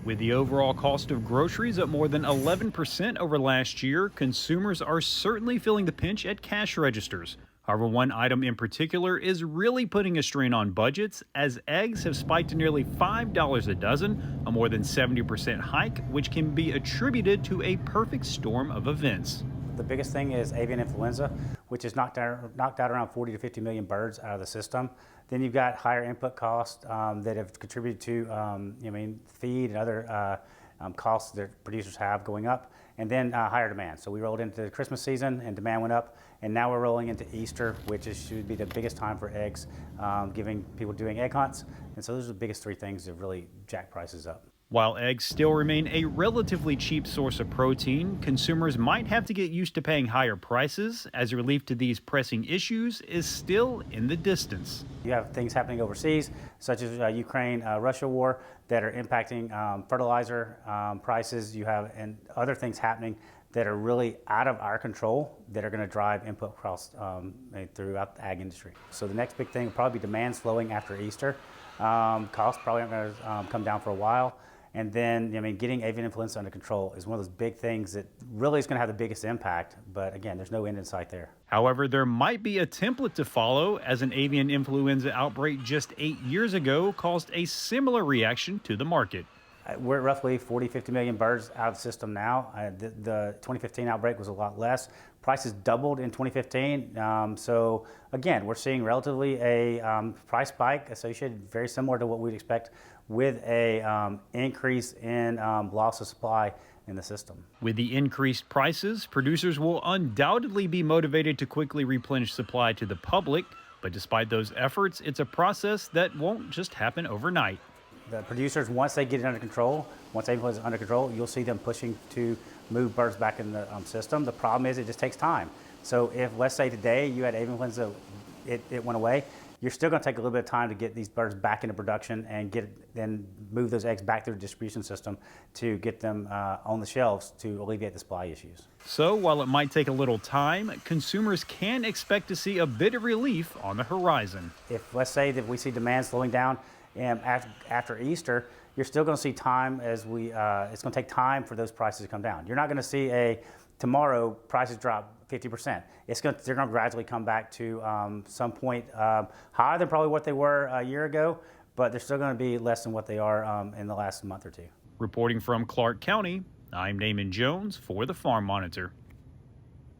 With the overall cost of groceries up more than 11% over last year, consumers are certainly feeling the pinch at cash registers. However, one item in particular is really putting a strain on budgets as eggs have spiked to nearly $5 a dozen, a more than 70% hike, which can be attributed to a perfect storm of events. The biggest thing is avian influenza, which has knocked out around 40 to 50 million birds out of the system. Then you've got higher input costs that have contributed to feed and other costs that producers have going up, and then higher demand. So we rolled into the Christmas season and demand went up, and now we're rolling into Easter, which should be the biggest time for eggs, giving people doing egg hunts. And so those are the biggest three things that really jack prices up. While eggs still remain a relatively cheap source of protein, consumers might have to get used to paying higher prices as relief to these pressing issues is still in the distance. You have things happening overseas, such as Ukraine-Russia war, that are impacting fertilizer prices. You have and other things happening that are really out of our control that are going to drive input costs throughout the ag industry. So the next big thing will probably be demand slowing after Easter. Costs probably aren't going to come down for a while. And then, getting avian influenza under control is one of those big things that really is going to have the biggest impact. But again, there's no end in sight there. However, there might be a template to follow, as an avian influenza outbreak just 8 years ago caused a similar reaction to the market. We're at roughly 40, 50 million birds out of the system now. The 2015 outbreak was a lot less. Prices doubled in 2015. So again, we're seeing relatively a price spike associated very similar to what we'd expect with a increase in loss of supply in the system. With the increased prices, producers will undoubtedly be motivated to quickly replenish supply to the public. But despite those efforts, it's a process that won't just happen overnight. The producers, once they get it under control, once influenza is under control, you'll see them pushing to move birds back in the system. The problem is it just takes time. So if, let's say today you had avian influenza, it went away, you're still going to take a little bit of time to get these birds back into production and then move those eggs back through the distribution system to get them on the shelves to alleviate the supply issues. So while it might take a little time, consumers can expect to see a bit of relief on the horizon. If, let's say that we see demand slowing down after Easter, you're still going to see time it's going to take time for those prices to come down. You're not going to see tomorrow prices drop 50%. They're going to gradually come back to some point higher than probably what they were a year ago, but they're still going to be less than what they are in the last month or two. Reporting from Clark County, I'm Damon Jones for the Farm Monitor.